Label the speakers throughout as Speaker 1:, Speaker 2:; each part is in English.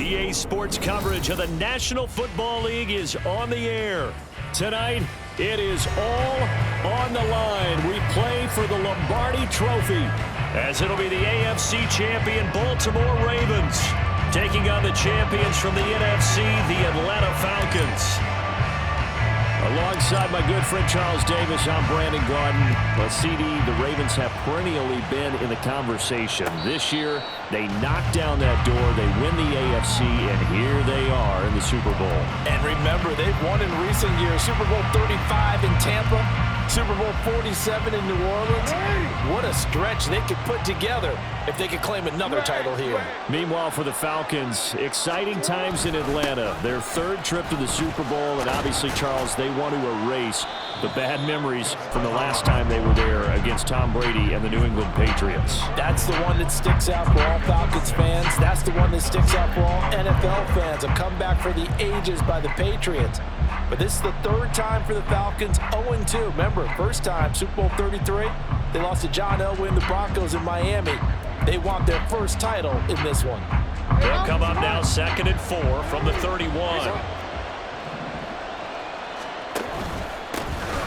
Speaker 1: EA Sports coverage of the National Football League is on the air. Tonight, it is all on the line. We play for the Lombardi Trophy, as it'll be the AFC champion Baltimore Ravens taking on the champions from the NFC, the Atlanta Falcons. Alongside my good friend Charles Davis, I'm Brandon Garden. Well, CD, the Ravens have perennially been in the conversation. This year, they knock down that door, they win the AFC, and here they are in the Super Bowl.
Speaker 2: And remember, they've won in recent years. Super Bowl 35 in Tampa, Super Bowl 47 in New Orleans. What a stretch they could put together if they could claim another title here.
Speaker 1: Meanwhile, for the Falcons, exciting times in Atlanta. Their third trip to the Super Bowl, and obviously, Charles, they want to erase the bad memories from the last time they were there against Tom Brady and the New England Patriots.
Speaker 2: That's the one that sticks out for all Falcons fans. That's the one that sticks out for all NFL fans. A comeback for the ages by the Patriots. But this is the third time for the Falcons, 0-2. Remember, first time, Super Bowl 33, they lost to John Elway and the Broncos in Miami. They want their first title in this one.
Speaker 1: They'll come up now, 2nd and 4 from the 31.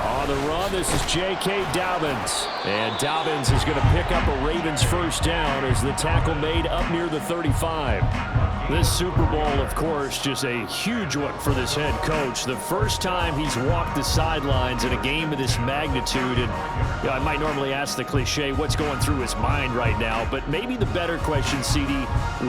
Speaker 1: On the run, this is J.K. Dobbins. And Dobbins is going to pick up a Ravens first down as the tackle made up near the 35. This Super Bowl, of course, just a huge one for this head coach. The first time he's walked the sidelines in a game of this magnitude. And you know, I might normally ask the cliche, what's going through his mind right now? But maybe the better question, CD,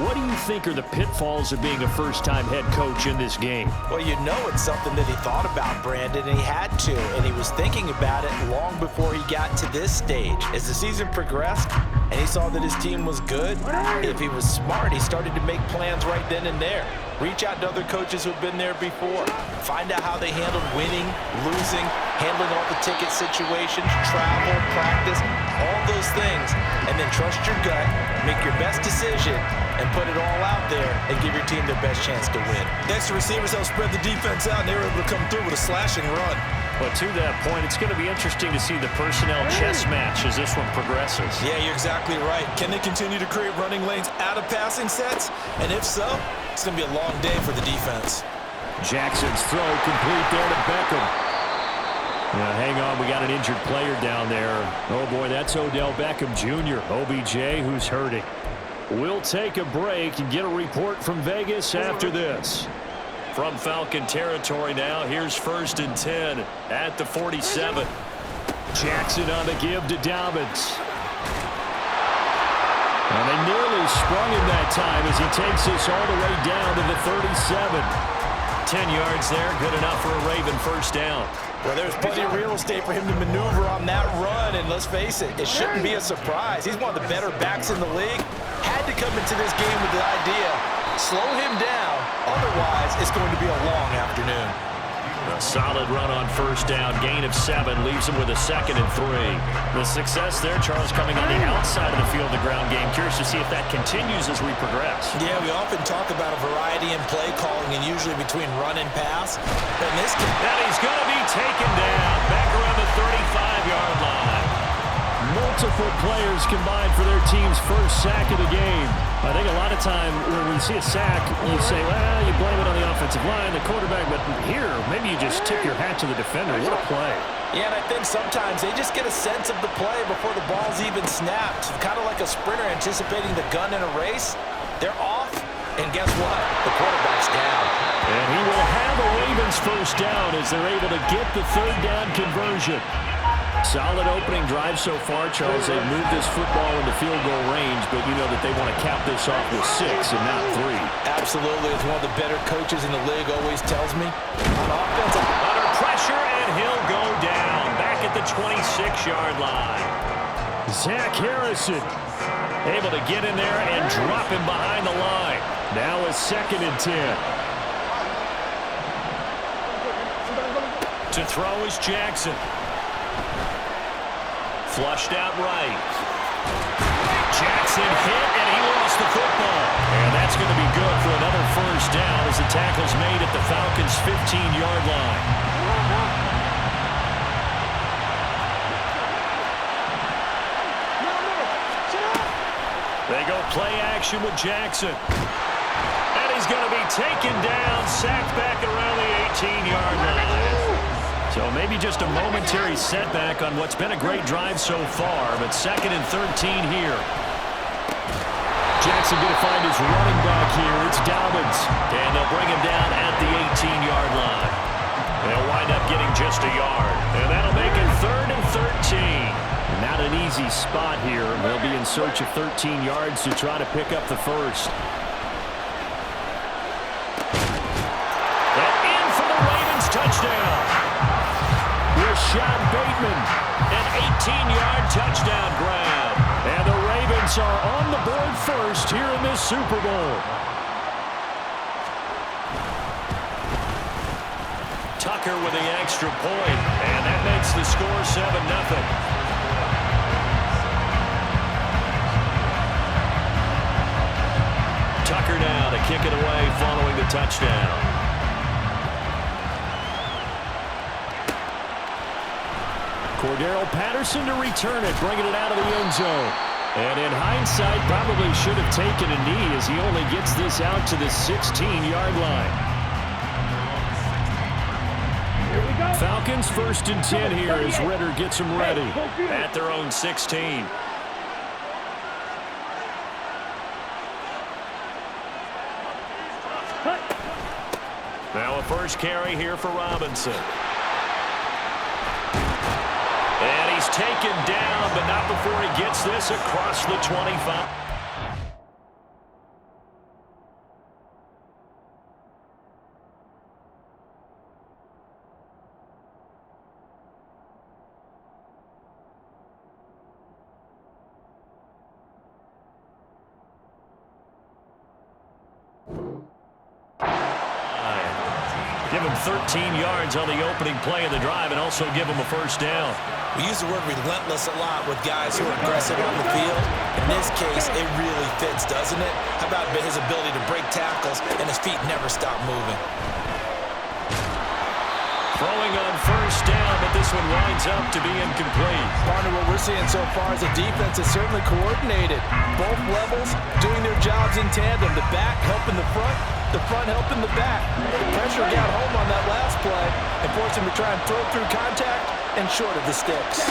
Speaker 1: what do you think are the pitfalls of being a first-time head coach in this game?
Speaker 2: Well, you know it's something that he thought about, Brandon, and he had to. And he was thinking about it long before he got to this stage. As the season progressed and he saw that his team was good, if he was smart, he started to make plans right then and there. Reach out to other coaches who've been there before. Find out how they handled winning, losing, handling all the ticket situations, travel, practice, all those things. And then trust your gut, make your best decision, and put it all out there and give your team the best chance to win.
Speaker 3: Next, the receivers helped spread the defense out, and they were able to come through with a slashing run.
Speaker 1: But to that point, it's going to be interesting to see the personnel chess match as this one progresses.
Speaker 3: Yeah, you're exactly right. Can they continue to create running lanes out of passing sets? And if so, it's going to be a long day for the defense.
Speaker 1: Jackson's throw complete there to Beckham. Now, hang on, we got an injured player down there. Oh, boy, that's Odell Beckham Jr., OBJ, who's hurting. We'll take a break and get a report from Vegas after this. From Falcon territory now, here's 1st and 10 at the 47. Jackson on the give to Dobbins. And they nearly sprung him that time as he takes this all the way down to the 37. 10 yards there, good enough for a Raven first down.
Speaker 2: Well, there's plenty of real estate for him to maneuver on that run, and let's face it, it shouldn't be a surprise. He's one of the better backs in the league. Had to come into this game with the idea, slow him down, otherwise it's going to be a long afternoon.
Speaker 1: A solid run on first down, gain of 7, leaves him with a 2nd and 3. The success there, Charles, coming on the outside of the field, the ground game. Curious to see if that continues as we progress.
Speaker 3: Yeah, we often talk about a variety in play calling and usually between run and pass. But in this case,
Speaker 1: and he's going to be taken down back around the 35-yard line. Multiple players combined for their team's first sack of the game. I think a lot of time when we see a sack, you say, well, you blame it on the offensive line, the quarterback, but here, maybe you just tip your hat to the defender. What a play.
Speaker 2: Yeah, and I think sometimes they just get a sense of the play before the ball's even snapped. Kind of like a sprinter anticipating the gun in a race. They're off, and guess what? The quarterback's down.
Speaker 1: And he will have a Ravens first down as they're able to get the 3rd down conversion. Solid opening drive so far, Charles. They've moved this football into field goal range, but you know that they want to cap this off with 6 and not 3.
Speaker 2: Absolutely. As one of the better coaches in the league always tells me, on offense,
Speaker 1: under pressure, and he'll go down back at the 26-yard line. Zach Harrison able to get in there and drop him behind the line. Now a 2nd and 10. To throw is Jackson. Flushed out right. Jackson hit, and he lost the football. And that's going to be good for another first down as the tackle's made at the Falcons' 15-yard line. They go play action with Jackson. And he's going to be taken down, sacked back around the 18-yard line. So maybe just a momentary setback on what's been a great drive so far, but 2nd and 13 here. Jackson going to find his running back here. It's Dobbins. And they'll bring him down at the 18-yard line. They'll wind up getting just a yard. And that'll make it 3rd and 13. Not an easy spot here. They'll be in search of 13 yards to try to pick up the first. And in for the Ravens touchdown. Rashad Bateman, an 18-yard touchdown grab. And the Ravens are on the board first here in this Super Bowl. Tucker with the extra point, and that makes the score 7-0. Tucker now to kick it away following the touchdown. Cordero Patterson to return it, bringing it out of the end zone. And in hindsight, probably should have taken a knee as he only gets this out to the 16-yard line. Falcons 1st and 10 here as Ritter gets them ready at their own 16. Now a first carry here for Robinson. And he's taken down, but not before he gets this across the 25. Give him 13 yards on the opening play of the drive and also give him a first down.
Speaker 2: We use the word relentless a lot with guys who are aggressive on the field. In this case, it really fits, doesn't it? How about his ability to break tackles and his feet never stop moving?
Speaker 1: Throwing on first down, but this one winds up to be incomplete.
Speaker 3: Partner, what we're seeing so far is the defense is certainly coordinated. Both levels doing their jobs in tandem. The back helping the front helping the back. The pressure got home on that last play and forced him to try and throw through contact and short of the sticks.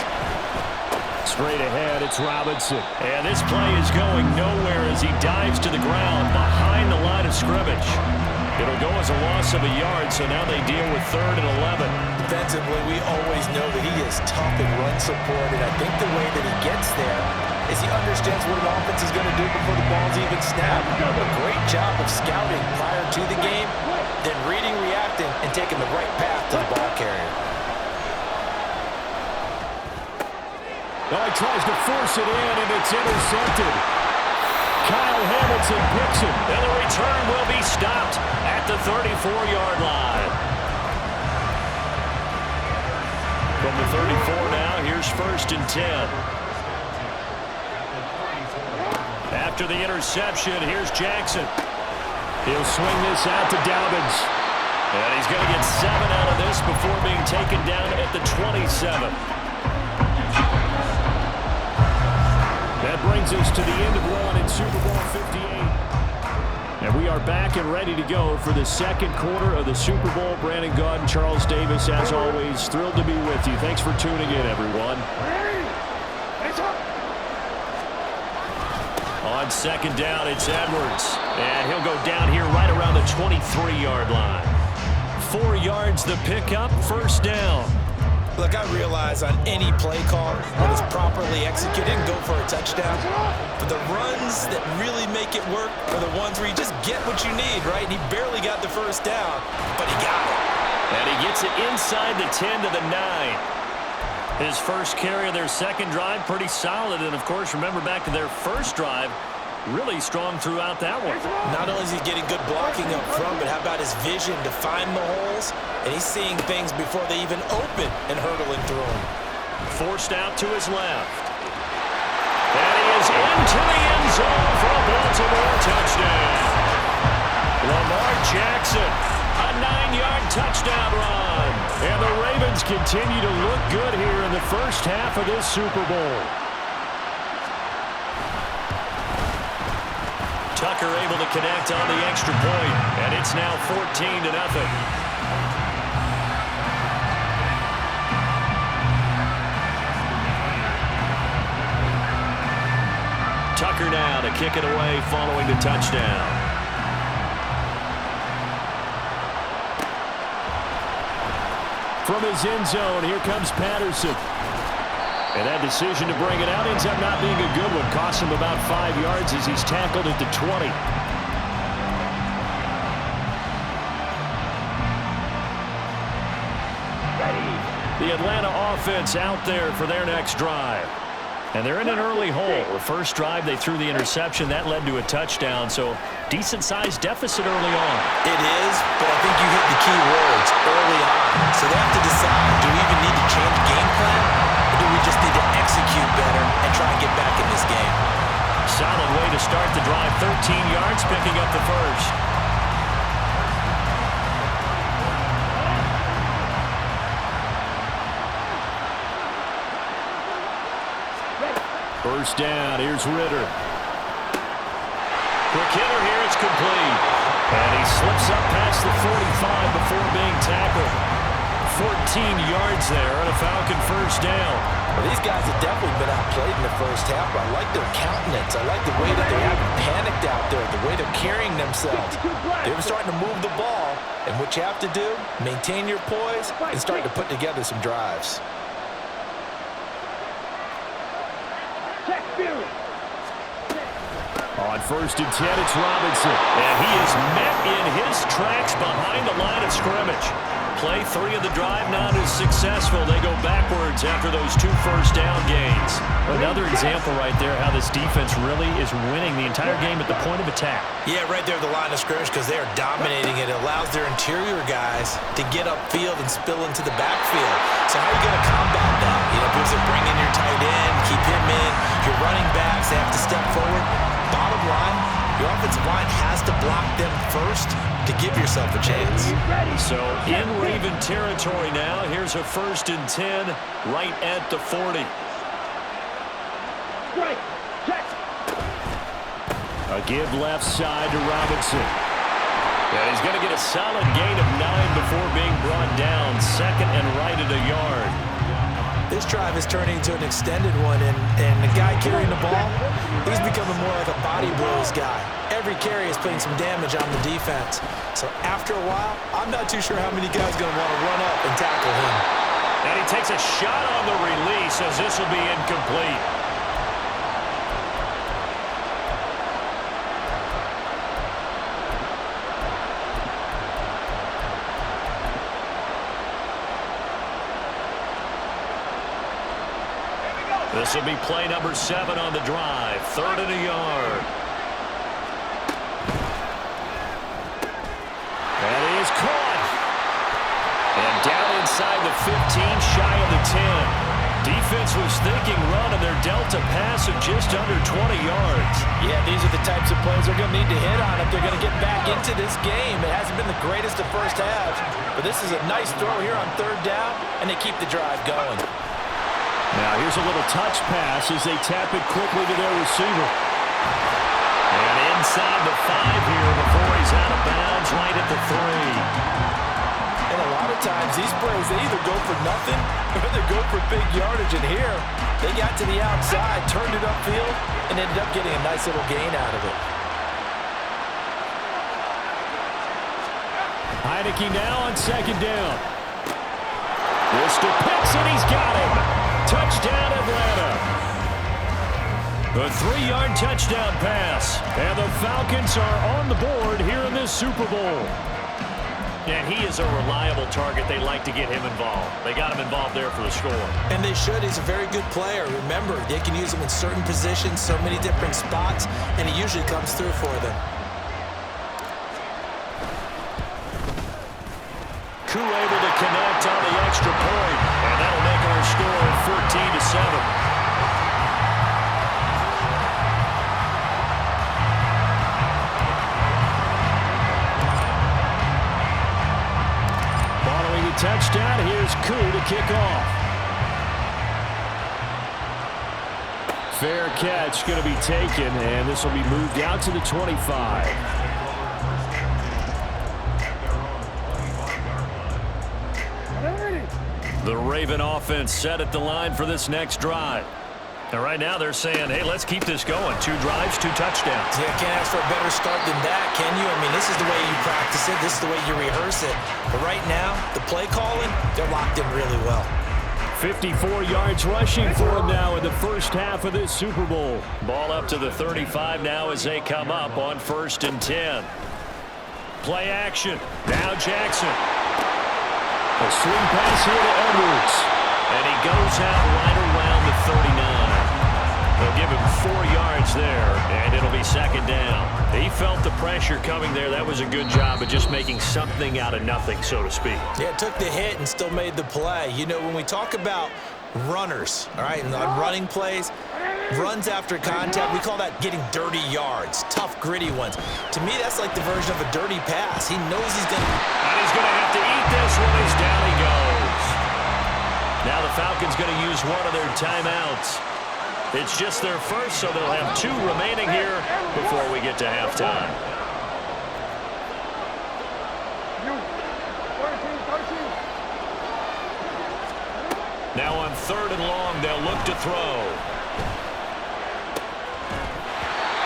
Speaker 1: Straight ahead, it's Robinson. And this play is going nowhere as he dives to the ground behind the line of scrimmage. It'll go as a loss of a yard, so now they deal with 3rd and 11.
Speaker 2: Defensively, we always know that he is tough in run support, and I think the way that he gets there is he understands what an offense is going to do before the ball's even snapped. A great job of scouting prior to the game, then reading, reacting, and taking the right path to the ball carrier.
Speaker 1: Now he tries to force it in, and it's intercepted. Kyle Hamilton picks it, and the return will be stopped at the 34-yard line. From the 34 now, here's 1st and 10. After the interception, here's Jackson. He'll swing this out to Dobbins. And he's going to get 7 out of this before being taken down at the 27. That brings us to the end of one in Super Bowl 58. And we are back and ready to go for the second quarter of the Super Bowl. Brandon Gaud and Charles Davis, as always, thrilled to be with you. Thanks for tuning in, everyone. On 2nd down, it's Edwards. And he'll go down here right around the 23-yard line. 4 yards the pickup, 1st down.
Speaker 2: Look, I realize on any play call, when it's properly executed, and go for a touchdown. But the runs that really make it work are the ones where you just get what you need, right? And he barely got the 1st down, but he got it.
Speaker 1: And he gets it inside the 10 to the 9. His first carry of their second drive, pretty solid. And, of course, remember back to their first drive, really strong throughout that one.
Speaker 2: Not only is he getting good blocking up front, but how about his vision to find the holes? And he's seeing things before they even open and hurdling through them.
Speaker 1: Forced out to his left. And he is into the end zone for a Baltimore touchdown. Lamar Jackson, a 9-yard touchdown run. And the Ravens continue to look good here in the first half of this Super Bowl. Tucker able to connect on the extra point, and it's now 14-0. Tucker now to kick it away following the touchdown. From his end zone, here comes Patterson. And that decision to bring it out ends up not being a good one. Costs him about 5 yards as he's tackled at the 20. The Atlanta offense out there for their next drive. And they're in an early hole. The first drive, they threw the interception. That led to a touchdown. So decent-sized deficit early on.
Speaker 2: It is, but I think you hit the key words early on. So they have to decide, do we even need to change game plan? Or do we just need to execute better and try and get back in this game?
Speaker 1: Solid way to start the drive. 13 yards, picking up the first. First down, here's Ritter. Quick hitter here, it's complete. And he slips up past the 45 before being tackled. 14 yards there on a Falcon first down.
Speaker 2: Well, these guys have definitely been outplayed in the first half. I like their countenance. I like the way that they haven't panicked out there, the way they're carrying themselves. They're starting to move the ball. And what you have to do, maintain your poise and start to put together some drives.
Speaker 1: On first and 10, it's Robinson. And he is met in his tracks behind the line of scrimmage. Play 3 of the drive not as successful. They go backwards after those 2 first down gains. Another example right there how this defense really is winning the entire game at the point of attack.
Speaker 2: Yeah, right there at the line of scrimmage because they are dominating it. It allows their interior guys to get upfield and spill into the backfield. So how are you going to combat that? You know, because they're bringing your tight end, keep him in. Your running backs, they have to step forward. Bottom line, your offensive line has to block them first to give yourself a chance.
Speaker 1: So in Raven territory now, here's a first and 10 right at the 40. A give left side to Robinson. And he's going to get a solid gain of 9 before being brought down. Second and right at a yard.
Speaker 2: This drive is turning into an extended one, and the guy carrying the ball, he's becoming more like a body blows guy. Every carry is putting some damage on the defense. So after a while, I'm not too sure how many guys are going to want to run up and tackle him.
Speaker 1: And he takes a shot on the release as this will be incomplete. This will be play number 7 on the drive. 3rd and a yard. And he is caught. And down inside the 15, shy of the 10. Defense was thinking run, and they're dealt a pass of just under 20 yards.
Speaker 2: Yeah, these are the types of plays they're going to need to hit on if they're going to get back into this game. It hasn't been the greatest of first halves, but this is a nice throw here on 3rd down, and they keep the drive going.
Speaker 1: Now here's a little touch pass as they tap it quickly to their receiver. And inside the 5 here before he's out of bounds right at the 3.
Speaker 2: And a lot of times these plays, they either go for nothing or they go for big yardage. And here, they got to the outside, turned it upfield, and ended up getting a nice little gain out of it.
Speaker 1: Heineke now on 2nd down. This to Pitts, and he's got him. Touchdown, Atlanta. A 3-yard touchdown pass. And the Falcons are on the board here in this Super Bowl. And he is a reliable target. They like to get him involved. They got him involved there for the score.
Speaker 2: And they should. He's a very good player. Remember, they can use him in certain positions, so many different spots, and he usually comes through for them.
Speaker 1: Koo able to connect on the extra point, and that'll make our score 14-7. Following the touchdown, here's Koo to kick off. Fair catch going to be taken, and this will be moved out to the 25. The Raven offense set at the line for this next drive. And right now they're saying, hey, let's keep this going. 2 drives, 2 touchdowns.
Speaker 2: Yeah, can't ask for a better start than that, can you? I mean, this is the way you practice it. This is the way you rehearse it. But right now, the play calling, they're locked in really well.
Speaker 1: 54 yards rushing for him now in the first half of this Super Bowl. Ball up to the 35 now as they come up on 1st and 10. Play action. Now Jackson. A swing pass here to Edwards. And he goes out right around the 39. They'll give him 4 yards there, and it'll be 2nd down. He felt the pressure coming there. That was a good job of just making something out of nothing, so to speak.
Speaker 2: Yeah, took the hit and still made the play. You know, when we talk about runners, all right, and on running plays, runs after contact, we call that getting dirty yards, tough, gritty ones. To me, that's like the version of a dirty pass. He knows he's going to...
Speaker 1: And he's going to have to eat this one as down he goes. Now the Falcons going to use one of their timeouts. It's just their first, so they'll have 2 remaining here before we get to halftime. Now on 3rd and long, they'll look to throw.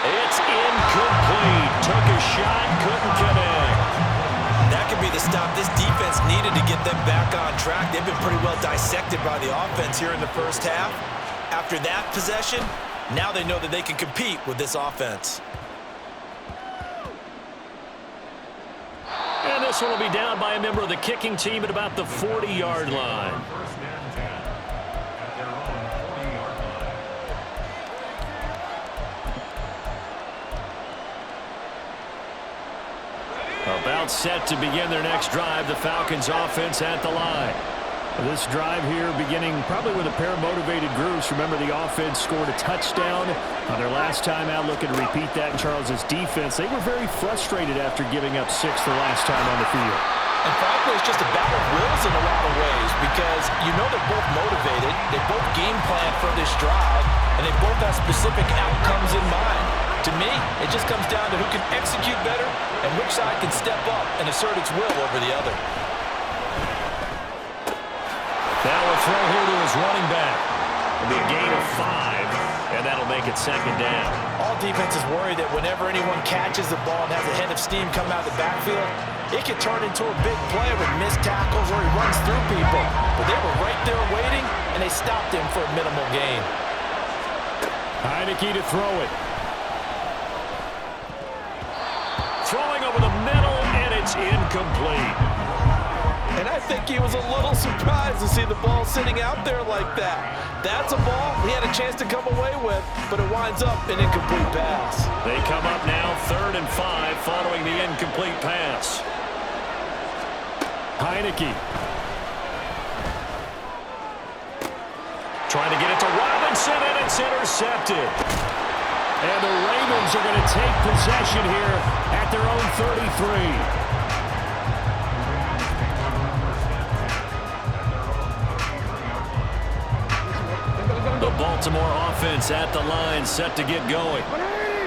Speaker 1: It's incomplete. Took a shot, couldn't connect.
Speaker 2: That could be the stop this defense needed to get them back on track. They've been pretty well dissected by the offense here in the first half. After that possession, now they know that they can compete with this offense.
Speaker 1: And this one will be down by a member of the kicking team at about the 40-yard line. About set to begin their next drive, the Falcons offense at the line. This drive here beginning probably with a pair of motivated groups. Remember, the offense scored a touchdown on their last time out, looking to repeat that in Charles's defense. They were very frustrated after giving up 6 the last time on the field.
Speaker 3: And frankly, it's just a battle of wills in a lot of ways because you know they're both motivated, they both game plan for this drive, and they both have specific outcomes in mind. To me, it just comes down to who can execute better and which side can step up and assert its will over the other.
Speaker 1: Now a throw here to his running back. It'll be a gain of 5, and that'll make it 2nd down.
Speaker 2: All defenses worry that whenever anyone catches the ball and has a head of steam coming out of the backfield, it could turn into a big play with missed tackles or he runs through people. But they were right there waiting, and they stopped him for a minimal gain.
Speaker 1: Heineke to throw it. Throwing over the middle, and it's incomplete.
Speaker 3: And I think he was a little surprised to see the ball sitting out there like that. That's a ball he had a chance to come away with, but it winds up an incomplete pass.
Speaker 1: They come up now 3rd and 5 following the incomplete pass. Heineke. Trying to get it to Robinson, and it's intercepted. And the Ravens are going to take possession here at their own 33. The Baltimore offense at the line, set to get going.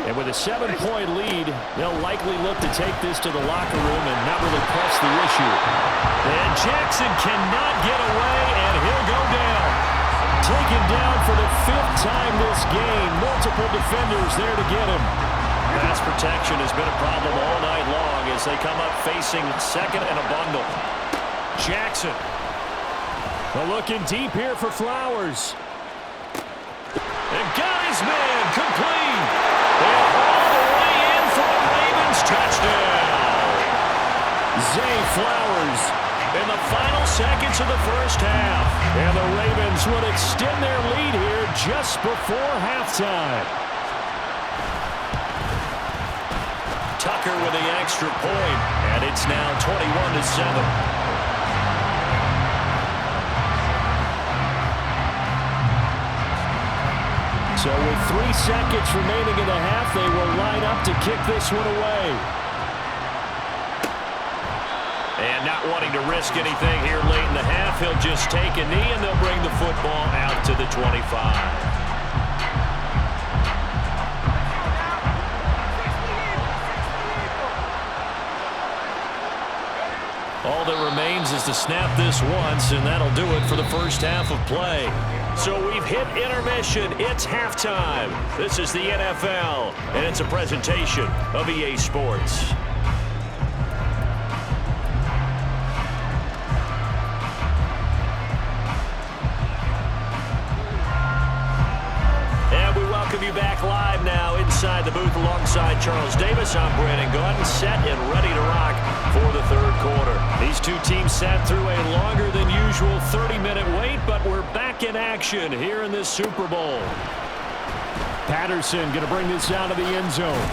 Speaker 1: And with a 7-point lead, they'll likely look to take this to the locker room and not really press the issue. And Jackson cannot get away, and he'll go down. Taken down for the 5th time this game. Multiple defenders there to get him. Pass protection has been a problem all night long as they come up facing 2nd and a bundle. Jackson. Looking deep here for Flowers. And got his man complete. And all the way in for a Ravens touchdown. Zay Flowers in the final seconds of the first half. And the Ravens would extend their lead here just before halftime. Tucker with the extra point, and it's now 21-7. So with 3 seconds remaining in the half, they will line up to kick this one away. And not wanting to risk anything here late in the half, he'll just take a knee, and they'll bring the football out to the 25. All that remains is to snap this once, and that'll do it for the first half of play. So we've hit intermission. It's halftime. This is the NFL, and it's a presentation of EA Sports. You back live now inside the booth alongside Charles Davis. I'm Brandon Gaudin, set and ready to rock for the third quarter. These two teams sat through a longer than usual 30-minute wait, but we're back in action here in this Super Bowl. Patterson going to bring this out of the end zone.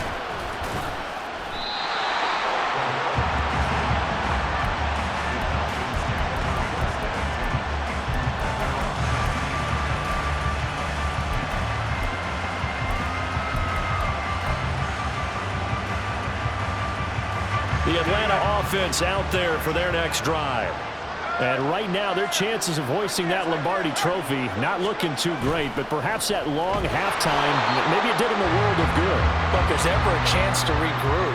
Speaker 1: The Atlanta offense out there for their next drive. And right now, their chances of hoisting that Lombardi trophy not looking too great, but perhaps that long halftime, maybe it did them a world of good.
Speaker 2: But there's ever a chance to regroup.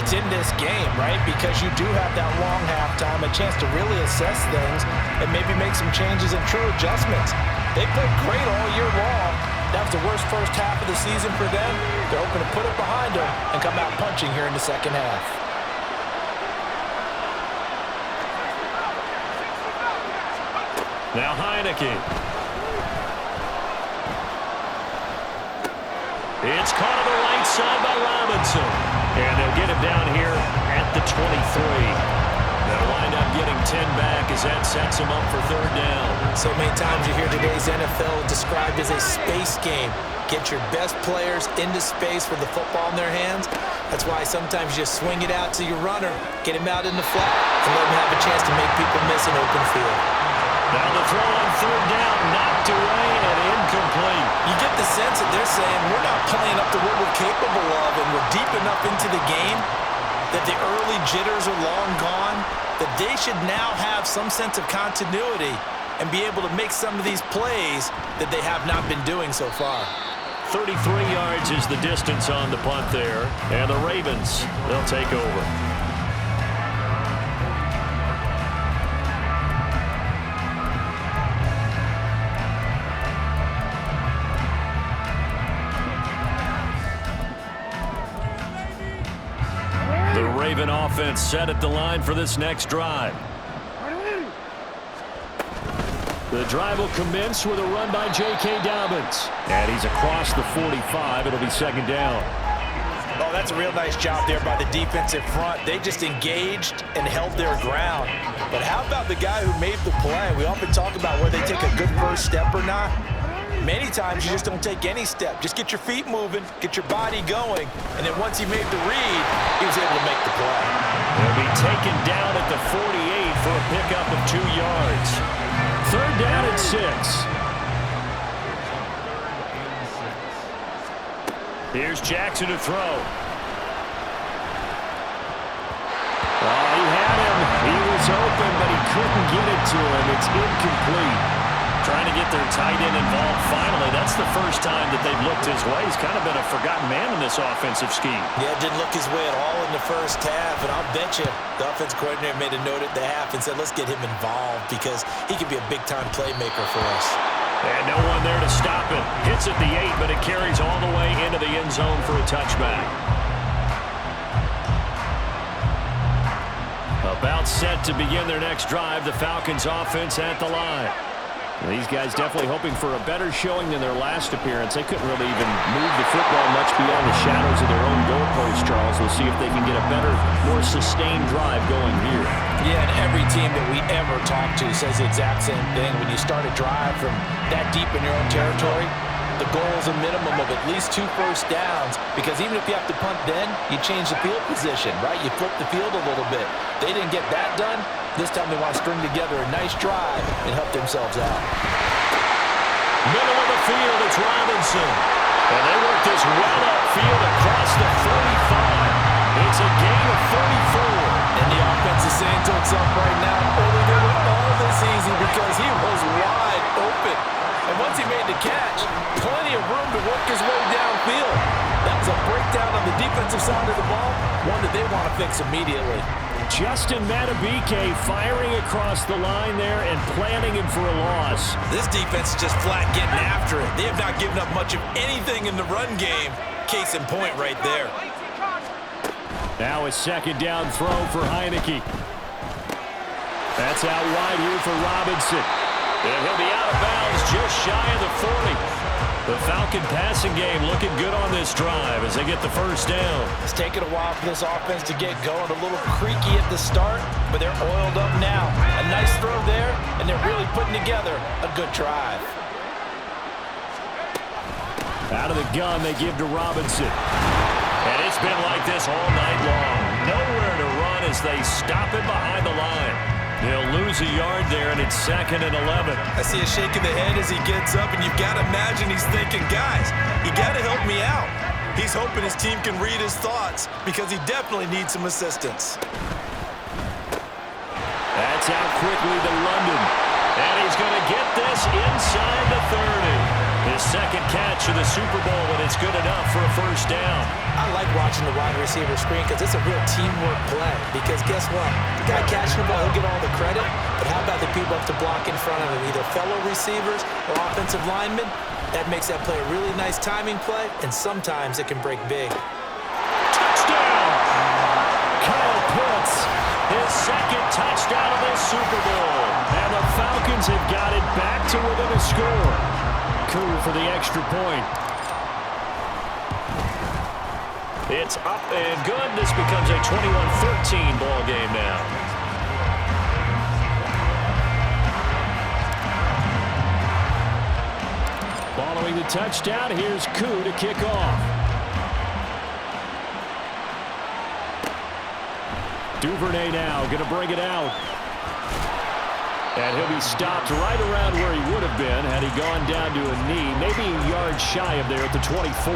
Speaker 2: It's in this game, right? Because you do have that long halftime, a chance to really assess things and maybe make some changes and true adjustments. They played great all year long. That was the worst first half of the season for them. They're hoping to put it behind them and come out punching here in the second half.
Speaker 1: Now Heineke. It's caught on the right side by Robinson. And they'll get him down here at the 23. They'll wind up getting 10 back as that sets him up for third down.
Speaker 2: So many times you hear today's NFL described as a space game. Get your best players into space with the football in their hands. That's why sometimes you just swing it out to your runner, get him out in the flat, and let him have a chance to make people miss an open field.
Speaker 1: Now the throw on third down, knocked away and incomplete.
Speaker 2: You get the sense that they're saying we're not playing up to what we're capable of, and we're deep enough into the game that the early jitters are long gone, that they should now have some sense of continuity and be able to make some of these plays that they have not been doing so far.
Speaker 1: 33 yards is the distance on the punt there, and the Ravens, they'll take over. The Raven offense set at the line for this next drive. The drive will commence with a run by J.K. Dobbins. And he's across the 45. It'll be second down.
Speaker 2: Oh, that's a real nice job there by the defensive front. They just engaged and held their ground. But how about the guy who made the play? We often talk about whether they take a good first step or not. Many times you just don't take any step. Just get your feet moving, get your body going, and then once he made the read, he was able to make the play.
Speaker 1: He'll be taken down at the 48 for a pickup of 2 yards. Third down and 6. Here's Jackson to throw. Oh, he had him. He was open, but he couldn't get it to him. It's incomplete. Trying to get their tight end involved finally. That's the first time that they've looked his way. He's kind of been a forgotten man in this offensive scheme.
Speaker 2: Yeah, didn't look his way at all in the first half, and I'll bet you the offense coordinator made a note at the half and said, let's get him involved because he could be a big-time playmaker for us.
Speaker 1: And no one there to stop it. Hits at the 8, but it carries all the way into the end zone for a touchback. About set to begin their next drive, the Falcons offense at the line. These guys definitely hoping for a better showing than their last appearance. They couldn't really even move the football much beyond the shadows of their own goalpost, Charles. We'll see if they can get a better, more sustained drive going here.
Speaker 2: Yeah, and every team that we ever talk to says the exact same thing. When you start a drive from that deep in your own territory, the goal is a minimum of at least 2 first downs, because even if you have to punt then, you change the field position, right? You flip the field a little bit. They didn't get that done. This time they want to string together a nice drive and help themselves out.
Speaker 1: Middle of the field, it's Robinson. And they work this well upfield across the 35. It's a gain of 34.
Speaker 2: And the offense is saying to itself right now, only they were all this easy because he was wide open. And once he made the catch, plenty of room to work his way downfield. That was a breakdown on the defensive side of the ball, one that they want to fix immediately.
Speaker 1: Justin Madubuike firing across the line there and planting him for a loss.
Speaker 3: This defense is just flat getting after it. They have not given up much of anything in the run game. Case in point right there.
Speaker 1: Now a second down throw for Heineke. That's out wide here for Robinson. And he'll be out of bounds just shy of the 40. The Falcon passing game looking good on this drive as they get the first down.
Speaker 2: It's taken a while for this offense to get going. A little creaky at the start, but they're oiled up now. A nice throw there, and they're really putting together a good drive.
Speaker 1: Out of the gun, they give to Robinson. And it's been like this all night long. Nowhere to run as they stop it behind the line. They'll lose a yard there, and it's 2nd and 11.
Speaker 3: I see a shake of the head as he gets up, and you've got to imagine he's thinking, guys, you got to help me out. He's hoping his team can read his thoughts because he definitely needs some assistance.
Speaker 1: That's out quickly to London. And he's going to get this inside the 30. His second catch of the Super Bowl, and it's good enough for a first down.
Speaker 2: I like watching the wide receiver screen because it's a real teamwork play. Because guess what? The guy catching the ball, he'll get all the credit. But how about the people up to block in front of him, either fellow receivers or offensive linemen? That makes that play a really nice timing play, and sometimes it can break big.
Speaker 1: Touchdown! Kyle Pitts, his second touchdown of this Super Bowl. And the Falcons have got it back to within a score. Cool for the extra point. It's up and good. This becomes a 21-13 ball game now. Following the touchdown, here's Koo to kick off. Duvernay now going to bring it out. And he'll be stopped right around where he would have been had he gone down to a knee, maybe a yard shy of there at the 24.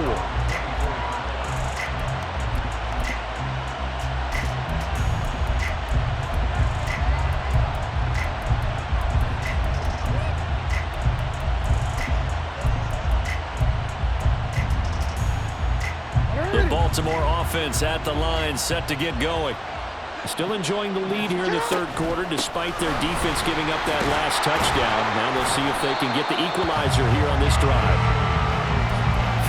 Speaker 1: The Baltimore offense at the line, set to get going. Still enjoying the lead here in the third quarter despite their defense giving up that last touchdown. Now they'll see if they can get the equalizer here on this drive.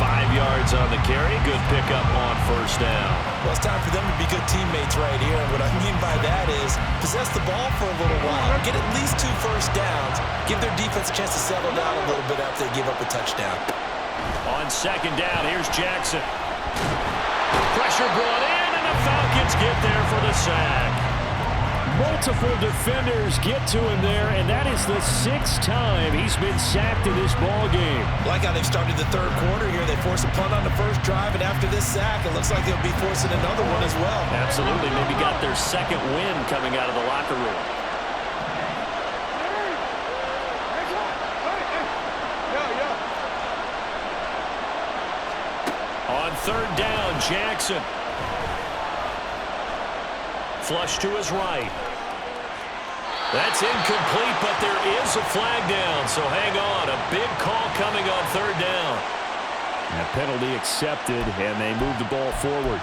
Speaker 1: 5 yards on the carry. Good pickup on first down.
Speaker 3: Well, it's time for them to be good teammates right here. And what I mean by that is possess the ball for a little while. Get at least 2 first downs. Give their defense a chance to settle down a little bit after they give up a touchdown.
Speaker 1: On second down, here's Jackson. Pressure brought in. The Falcons get there for the sack. Multiple defenders get to him there, and that is the 6th time he's been sacked in this ball game.
Speaker 3: Like how they've started the third quarter here. They force a punt on the first drive, and after this sack, it looks like they'll be forcing another one as well.
Speaker 1: Absolutely. Maybe got their second win coming out of the locker room. On third down, Jackson. Flush to his right. That's incomplete, but there is a flag down, so hang on. A big call coming on third down. And a penalty accepted, and they move the ball forward.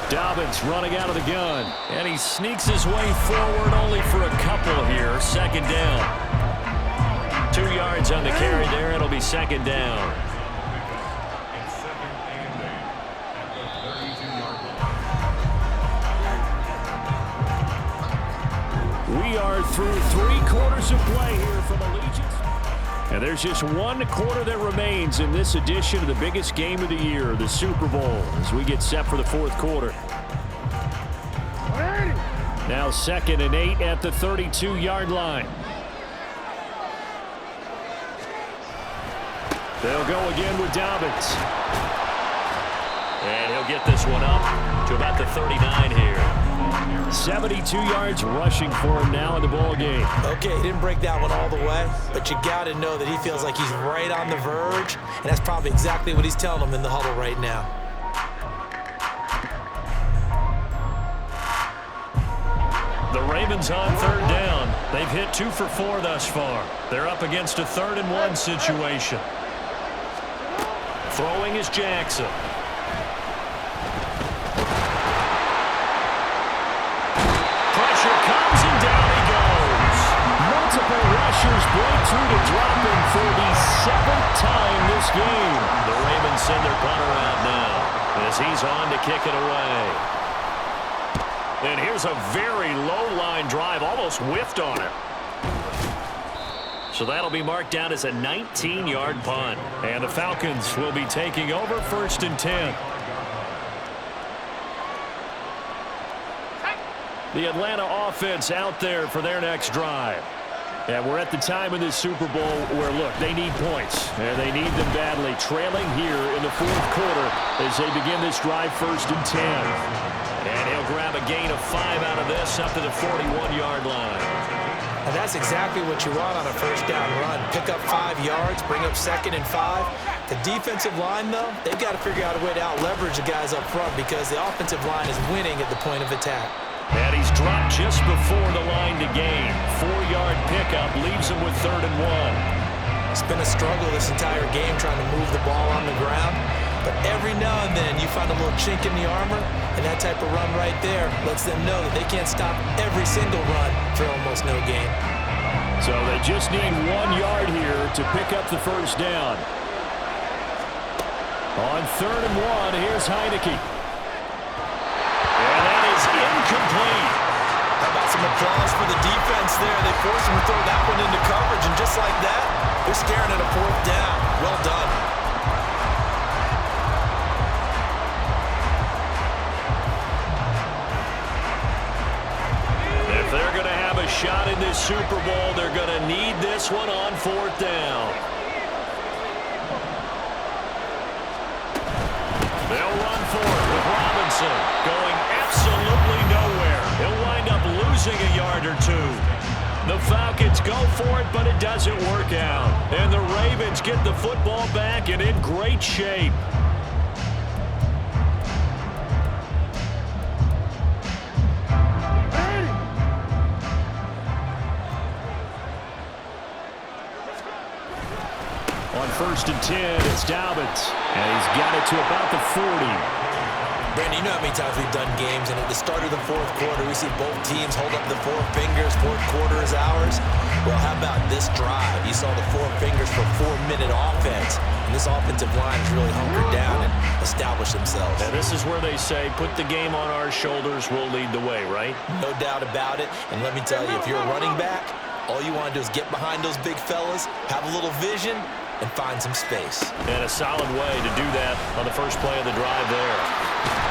Speaker 1: Dobbins running out of the gun, and he sneaks his way forward only for a couple here. Second down. 2 yards on the carry there. It'll be second down. We are through 3 quarters of play here from Allegiance. And there's just 1 quarter that remains in this edition of the biggest game of the year, the Super Bowl, as we get set for the 4th quarter. Now 2nd and 8 at the 32-yard line. They'll go again with Dobbins. And he'll get this one up to about the 39 here. 72 yards rushing for him now in the ball game.
Speaker 2: Okay, he didn't break that one all the way, but you got to know that he feels like he's right on the verge, and that's probably exactly what he's telling them in the huddle right now.
Speaker 1: The Ravens on third down. They've hit 2 for 4 thus far. They're up against a 3rd and 1 situation. Throwing is Jackson. Pressure comes and down he goes. Multiple rushers break through to drop him for the 7th time this game. The Ravens send their punter out now as he's on to kick it away. And here's a very low-line drive, almost whiffed on it. So that'll be marked down as a 19-yard punt. And the Falcons will be taking over 1st and 10. The Atlanta offense out there for their next drive. And we're at the time in this Super Bowl where, look, they need points. And they need them badly. Trailing here in the 4th quarter as they begin this drive 1st and 10. And he'll grab a gain of 5 out of this up to the 41-yard line.
Speaker 2: And that's exactly what you want on a 1st down run. Pick up 5 yards, bring up 2nd and 5. The defensive line, though, they've got to figure out a way to out-leverage the guys up front because the offensive line is winning at the point of attack.
Speaker 1: And he's dropped just before the line to gain. 4-yard pickup leaves him with 3rd and 1.
Speaker 2: It's been a struggle this entire game trying to move the ball on the ground. But every now and then you find a little chink in the armor, and that type of run right there lets them know that they can't stop every single run for almost no gain.
Speaker 1: So they just need 1 yard here to pick up the 1st down. On 3rd and 1, here's Heineke. And that is incomplete.
Speaker 2: How about some applause for the defense there? They forced him to throw that one into coverage, and just like that, they're staring at a 4th down. Well done.
Speaker 1: If they're going to have a shot in this Super Bowl, they're going to need this one on 4th down. They'll run for it with Robinson going absolutely nowhere. He'll wind up losing a yard or 2. The Falcons go for it, but it doesn't work out. And the Ravens get the football back and in great shape. On 1st and 10, it's Dobbins. And he's got it to about the 40.
Speaker 2: Brandon, you know how many times we've done games, and at the start of the 4th quarter, we see both teams hold up the 4 fingers, 4th quarter is ours. Well, how about this drive? You saw the 4 fingers for 4-minute offense, and this offensive line has really hunkered down and established themselves.
Speaker 1: And this is where they say, put the game on our shoulders, we'll lead the way, right?
Speaker 2: No doubt about it, and let me tell you, if you're a running back, all you want to do is get behind those big fellas, have a little vision, and find some space.
Speaker 1: And a solid way to do that on the first play of the drive there.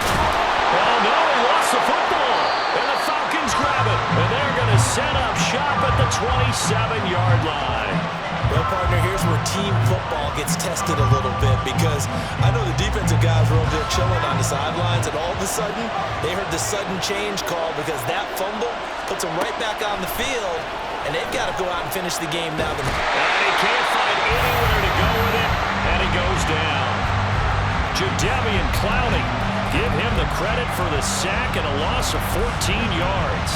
Speaker 1: Oh, no, he lost the football. And the Falcons grab it. And they're going to set up shop at the 27-yard line.
Speaker 2: Well, partner, here's where team football gets tested a little bit because I know the defensive guys were over there chilling on the sidelines, and all of a sudden, they heard the sudden change call because that fumble puts them right back on the field, and they've got to go out and finish the game now.
Speaker 1: And he can't find anywhere to go with it, and he goes down. Jadeveon Clowney, give him the credit for the sack and a loss of 14 yards.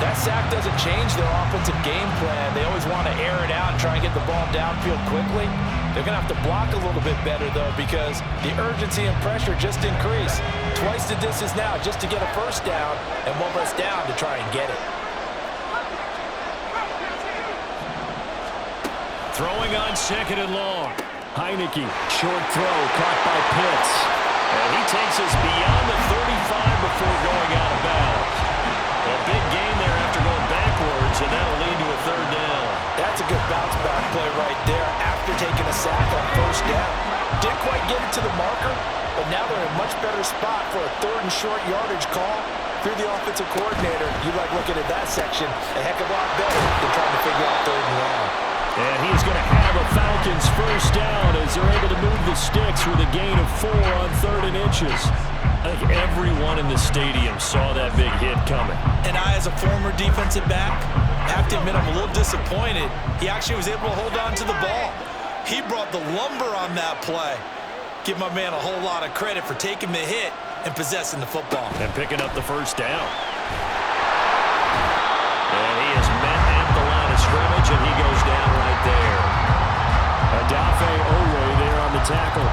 Speaker 3: That sack doesn't change their offensive game plan. They always want to air it out and try and get the ball downfield quickly. They're going to have to block a little bit better, though, because the urgency and pressure just increase. Twice the distance now just to get a 1st down, and 1 less down to try and get it.
Speaker 1: Throwing on 2nd and long. Heineke, short throw, caught by Pitts. And he takes us beyond the 35 before going out of bounds. A big gain there after going backwards, and that'll lead to a 3rd down.
Speaker 2: That's a good bounce-back play right there after taking a sack on 1st down. Didn't quite get it to the marker, but now they're in a much better spot for a 3rd and short yardage call. Through the offensive coordinator, you like looking at that section a heck of a lot better than trying to figure out 3rd and long.
Speaker 1: And he's going to have a Falcons 1st down as they're able to move the sticks with a gain of 4 on 3rd and inches. I think everyone in the stadium saw that big hit coming.
Speaker 2: And I, as a former defensive back, have to admit I'm a little disappointed. He actually was able to hold on to the ball. He brought the lumber on that play. Give my man a whole lot of credit for taking the hit and possessing the football.
Speaker 1: And picking up the 1st down. And he is met at the line of scrimmage, and he goes down right there. Adafe Owe there on the tackle.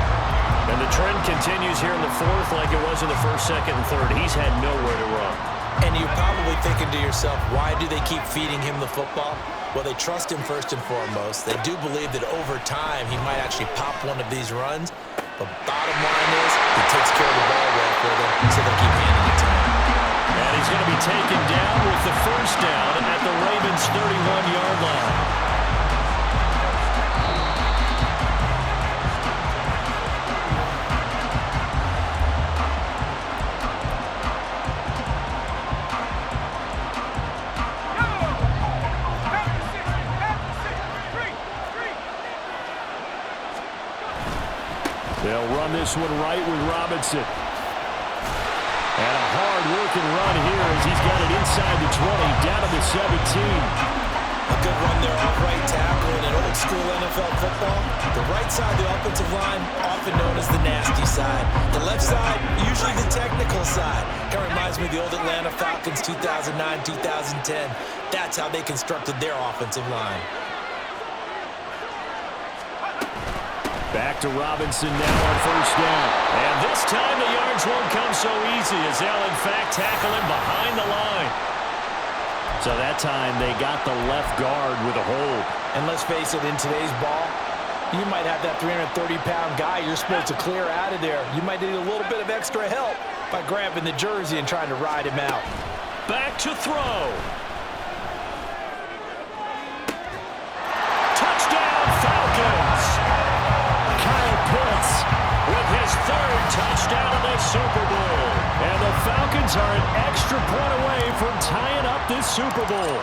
Speaker 1: continues here in the fourth like it was in the first, second, and third. He's had nowhere to run.
Speaker 2: And you're probably thinking to yourself, why do they keep feeding him the football? Well, they trust him first and foremost. They do believe that over time he might actually pop one of these runs. But bottom line is he takes care of the ball well for them, so they keep handing it to him.
Speaker 1: And he's going to be taken down with the first down at the Ravens' 31-yard line. They'll run this one right with Robinson. And a hard-working run here as he's got it inside the 20, down to the 17.
Speaker 2: A good run there off right tackle in an old-school NFL football. The right side of the offensive line, often known as the nasty side. The left side, usually the technical side. Kind of reminds me of the old Atlanta Falcons 2009-2010. That's how they constructed their offensive line.
Speaker 1: Back to Robinson now on first down. And this time the yards won't come so easy as they'll, in fact, tackle him behind the line. So that time they got the left guard with a hold.
Speaker 3: And let's face it, in today's ball, you might have that 330-pound guy you're supposed to clear out of there. You might need a little bit of extra help by grabbing the jersey and trying to ride him out.
Speaker 1: Back to throw. Touchdown, Falcons. With his third touchdown of the Super Bowl. And the Falcons are an extra point away from tying up this Super Bowl.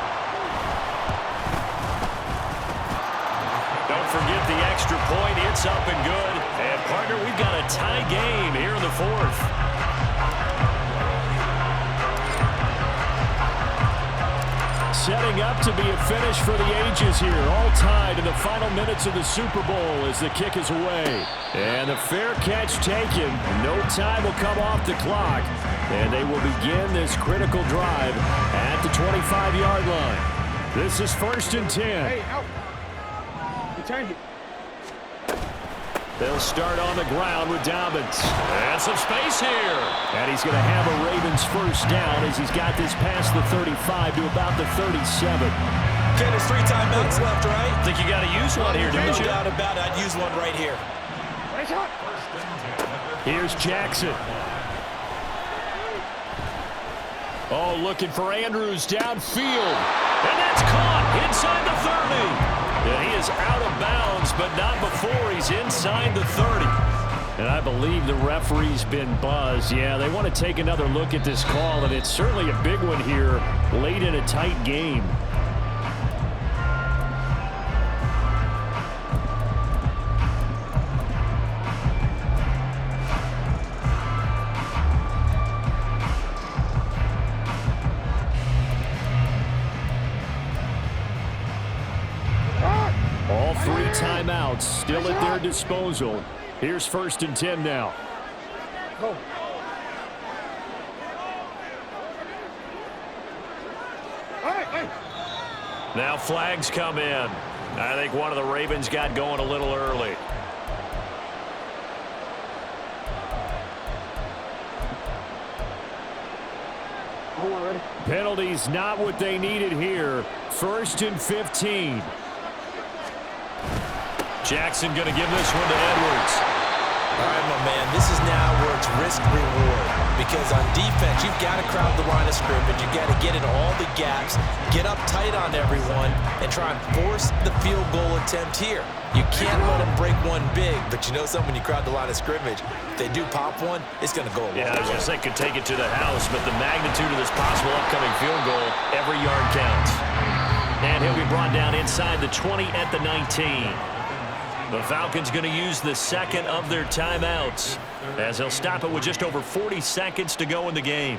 Speaker 1: Don't forget the extra point. It's up and good. And, partner, we've got a tie game here in the fourth. Setting up to be a finish for the ages here. All tied in the final minutes of the Super Bowl as the kick is away. And the fair catch taken. No time will come off the clock. And they will begin this critical drive at the 25-yard line. This is 1st and 10.
Speaker 4: Hey, out. You turned it.
Speaker 1: They'll start on the ground with Dobbins. And some space here. And he's going to have a Ravens first down as he's got this past the 35 to about the 37.
Speaker 2: Okay, there's 3 timeouts left, right?
Speaker 1: I think you got to use one here, don't
Speaker 2: No
Speaker 1: you?
Speaker 2: doubt about it. I'd use one right here.
Speaker 1: Here's Jackson. Oh, looking for Andrews downfield. And that's caught inside the 30. And he is out of bounds, but not before he's inside the 30. And I believe the referee's been buzzed. Yeah, they want to take another look at this call, and it's certainly a big one here late in a tight game. All 3 timeouts still at their disposal. Here's 1st and 10 now.
Speaker 4: Go. Hey.
Speaker 1: Now flags come in. I think one of the Ravens got going a little early. Penalties not what they needed here. 1st and 15. Jackson going to give this one to Edwards.
Speaker 2: All right, my man, this is now where it's risk-reward. Because on defense, you've got to crowd the line of scrimmage. You've got to get in all the gaps, get up tight on everyone, and try and force the field goal attempt here. You can't let them break one big, but you know something, when you crowd the line of scrimmage, if they do pop one, it's going to go a long way.
Speaker 1: Yeah, I was going to say could take it to the house, but the magnitude of this possible upcoming field goal, every yard counts. And he'll be brought down inside the 20 at the 19. The Falcons going to use the second of their timeouts as they'll stop it with just over 40 seconds to go in the game.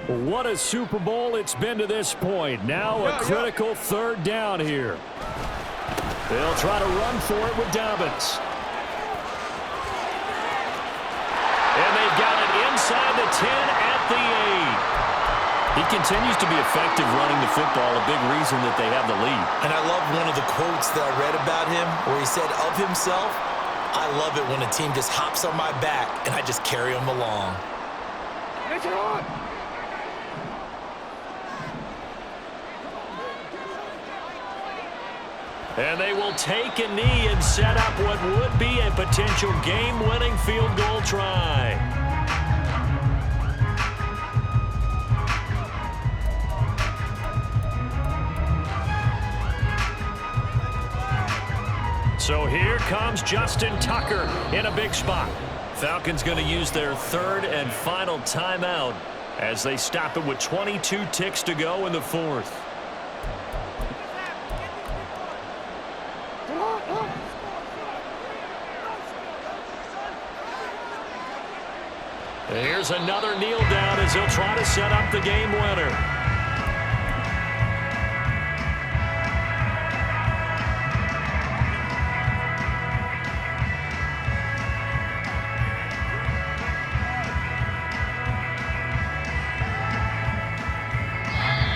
Speaker 1: What a Super Bowl it's been to this point. Now a critical 3rd down here. They'll try to run for it with Dobbins. And they've got it inside the 10 at the 8. He continues to be effective running the football, a big reason that they have the lead.
Speaker 2: And I love one of the quotes that I read about him where he said of himself, "I love it when a team just hops on my back and I just carry them along."
Speaker 4: Get it on!
Speaker 1: And they will take a knee and set up what would be a potential game-winning field goal try. So here comes Justin Tucker in a big spot. Falcons going to use their third and final timeout as they stop it with 22 ticks to go in the fourth. Here's another kneel down as he'll try to set up the game winner.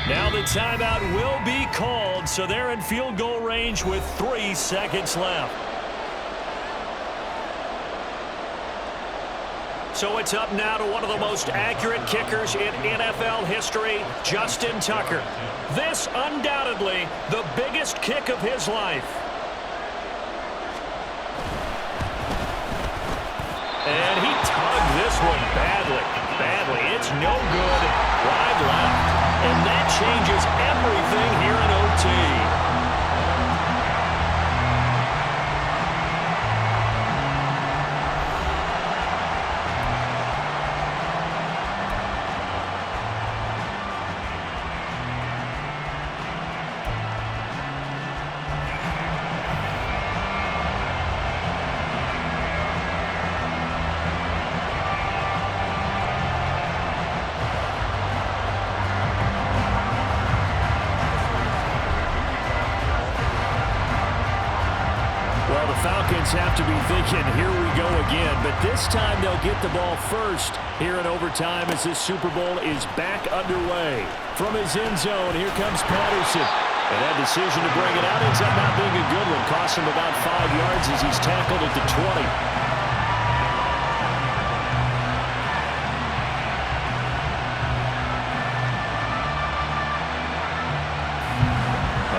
Speaker 1: Now the timeout will be called, so they're in field goal range with 3 seconds left. So it's up now to one of the most accurate kickers in NFL history, Justin Tucker. This undoubtedly the biggest kick of his life. And he tugged this one badly. It's no good. Wide left. And that changes everything here in OT. Falcons have to be thinking, here we go again, but this time they'll get the ball first here in overtime as this Super Bowl is back underway. From his end zone, here comes Patterson. And that decision to bring it out ends up not being a good one. Cost him about 5 yards as he's tackled at the 20.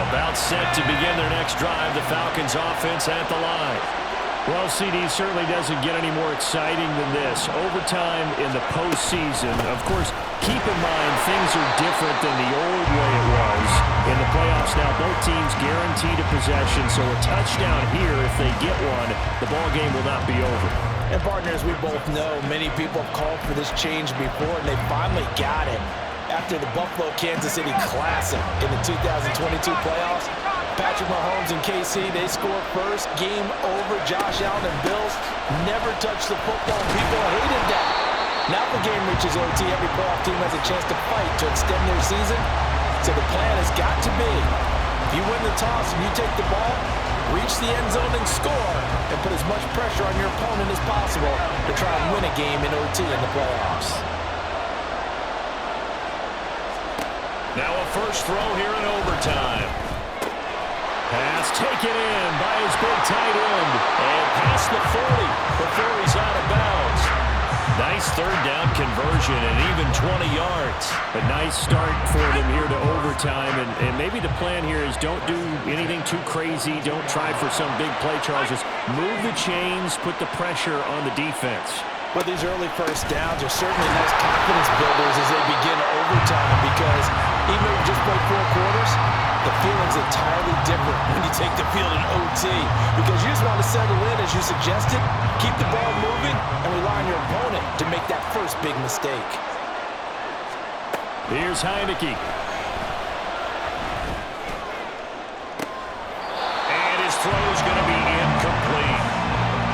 Speaker 1: About set to begin their next drive, the Falcons offense at the line. Well, CD certainly doesn't get any more exciting than this. Overtime in the postseason. Of course, keep in mind things are different than the old way it was. In the playoffs now, both teams guaranteed a possession, so a touchdown here, if they get one, the ball game will not be over.
Speaker 2: And partners, we both know many people have called for this change before, and they finally got it. After the Buffalo-Kansas City Classic in the 2022 playoffs, Patrick Mahomes and KC, they score first. Game over. Josh Allen and Bills never touched the football. People hated that. Now the game reaches OT. Every playoff team has a chance to fight to extend their season. So the plan has got to be, if you win the toss and you take the ball, reach the end zone and score, and put as much pressure on your opponent as possible to try and win a game in OT in the playoffs.
Speaker 1: Now a first throw here in overtime. Pass taken in by his big tight end. And past the 40 before he's out of bounds. Nice third down conversion and even 20 yards. A nice start for them here to overtime. And maybe the plan here is don't do anything too crazy. Don't try for some big play, Charles. Just move the chains, put the pressure on the defense.
Speaker 2: Well, these early first downs are certainly nice confidence builders as they begin overtime because even though you just played 4 quarters, the feeling's entirely different when you take the field in OT because you just want to settle in, as you suggested, keep the ball moving, and rely on your opponent to make that first big mistake.
Speaker 1: Here's Heineke. And his throw's going to be incomplete.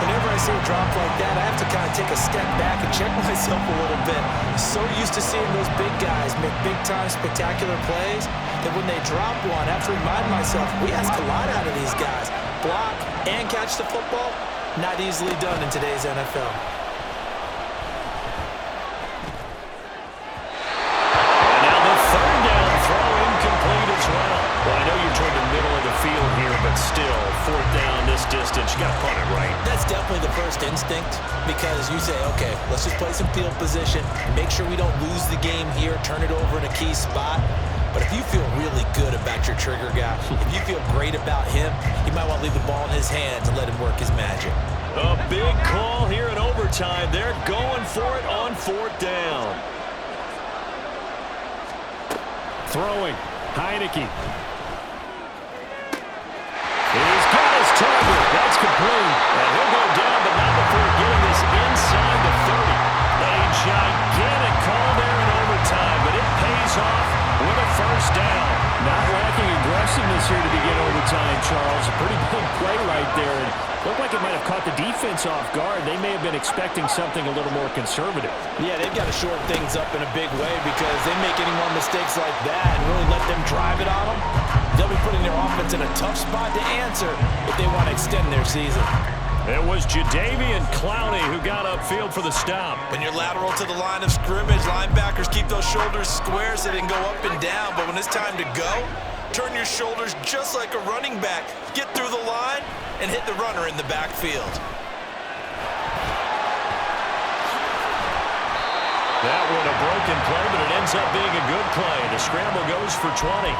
Speaker 2: Whenever I see a drop like that, I have to kind of take a step back and check myself a little bit. So used to seeing those big guys make big-time spectacular plays that when they drop one, I have to remind myself, we ask a lot out of these guys. Block and catch the football, not easily done in today's NFL. instinct because you say, okay, let's just play some field position, make sure we don't lose the game here, turn it over in a key spot. But if you feel really good about your trigger guy, if you feel great about him, you might want to leave the ball in his hands and let him work his magic.
Speaker 1: A big call here in overtime. They're going for it on 4th down. Throwing. Heineke. He's got his target. That's complete. And he'll go down, but not before getting this inside the 30. A gigantic call there in overtime, but it pays off with a 1st down. Not lacking aggressiveness here to begin overtime, Charles. A pretty big play right there. And looked like it might have caught the defense off guard. They may have been expecting something a little more conservative.
Speaker 3: Yeah, they've got to shore things up in a big way because they make any more mistakes like that and really let them drive it on them, they'll be putting their offense in a tough spot to answer if they want to extend their season.
Speaker 1: It was Jadeveon Clowney who got upfield for the stop.
Speaker 2: When you're lateral to the line of scrimmage, linebackers keep those shoulders square so they can go up and down. But when it's time to go, turn your shoulders just like a running back. Get through the line and hit the runner in the backfield.
Speaker 1: That one a broken play, but it ends up being a good play. The scramble goes for 20.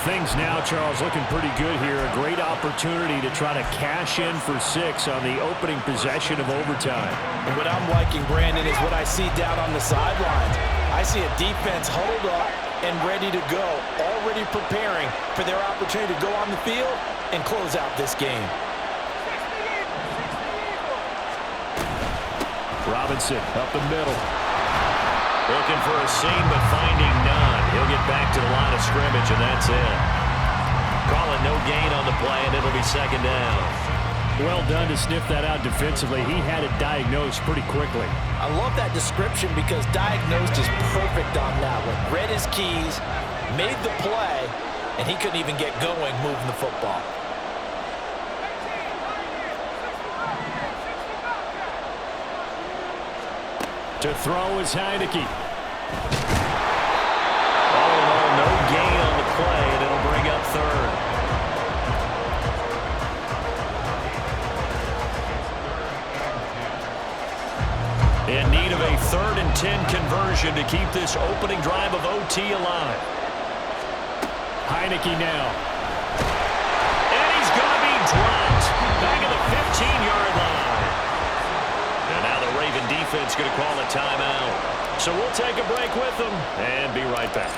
Speaker 1: Things now, Charles, looking pretty good here. A great opportunity to try to cash in for 6 on the opening possession of overtime.
Speaker 3: And what I'm liking, Brandon, is what I see down on the sidelines. I see a defense huddled up and ready to go, already preparing for their opportunity to go on the field and close out this game.
Speaker 1: Robinson up the middle. Looking for a seam, but finding none. He'll get back to the line of scrimmage, and that's it. Calling no gain on the play, and it'll be 2nd down. Well done to sniff that out defensively. He had it diagnosed pretty quickly.
Speaker 3: I love that description because diagnosed is perfect on that one. Read his keys, made the play, and he couldn't even get going moving the football.
Speaker 1: To throw is Heineke. All in all, no gain on the play, and it'll bring up 3rd. In need of a 3rd and 10 conversion to keep this opening drive of OT alive. Heineke now. And he's going to be dropped. Back at the 15-yard line. And now the Raven defense going to call a timeout. So we'll take a break with them and be right back.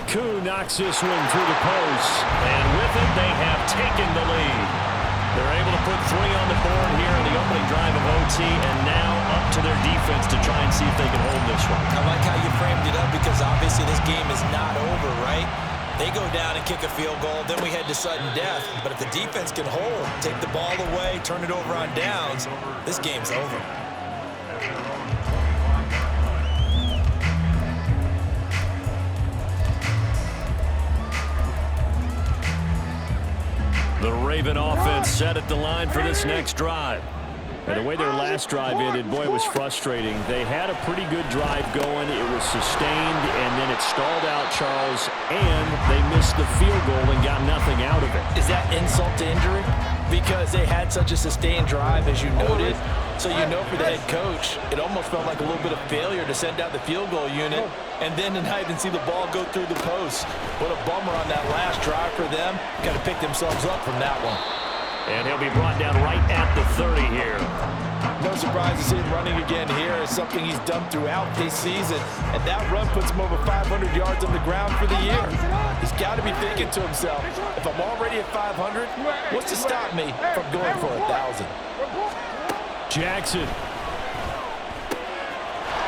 Speaker 1: Koo knocks this one through the post. And with it, they have taken the lead. They're able to put 3 on the board here in the opening drive of OT, and now up to their defense to try and see if they can hold this one.
Speaker 2: I like how you framed it up because obviously this game is not over, right? They go down and kick a field goal, then we head to sudden death. But if the defense can hold, take the ball away, turn it over on downs, this game's over.
Speaker 1: The Raven offense set at the line for this next drive. And the way their last drive ended, boy, it was frustrating. They had a pretty good drive going. It was sustained, and then it stalled out, Charles, and they missed the field goal and got nothing out of it.
Speaker 3: Is that insult to injury? Because they had such a sustained drive, as you noted. So you know for the head coach, it almost felt like a little bit of failure to send out the field goal unit and then to not even see the ball go through the post. What a bummer on that last drive for them. Got to pick themselves up from that one.
Speaker 1: And he'll be brought down right at the 30 here.
Speaker 3: No surprise to see him running again here. It's something he's done throughout this season. And that run puts him over 500 yards on the ground for the year. He's got to be thinking to himself, if I'm already at 500, what's to stop me from going for 1,000?
Speaker 1: Jackson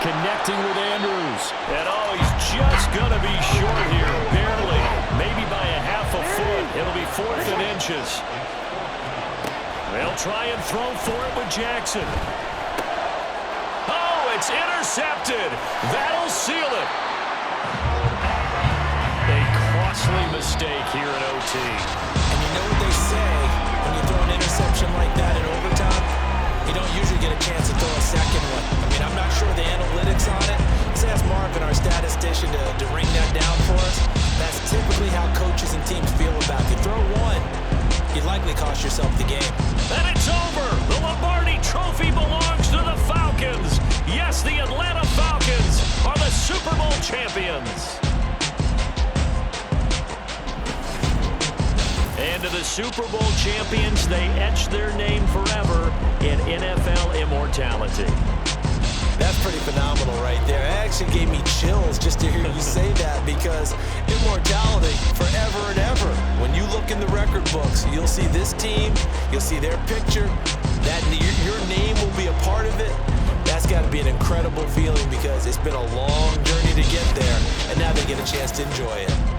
Speaker 1: connecting with Andrews. And oh, he's just going to be short here, barely. Maybe by a half a foot. It'll be 4th and inches. They'll try and throw for it with Jackson. Oh, it's intercepted. That'll seal it. A costly mistake here in OT.
Speaker 2: And you know what they say, when you throw an interception like that in overtime, you don't usually get a chance to throw a second one. I mean, I'm not sure the analytics on it. Let's ask Marvin, our statistician, to ring that down for us. That's typically how coaches and teams feel about it. If you throw one, you likely cost yourself the game.
Speaker 1: And it's over. Super Bowl champions, they etch their name forever in NFL immortality.
Speaker 2: That's pretty phenomenal right there. It actually gave me chills just to hear you say that, because immortality forever and ever. When you look in the record books, you'll see this team, you'll see their picture, that your name will be a part of it. That's got to be an incredible feeling, because it's been a long journey to get there, and now they get a chance to enjoy it.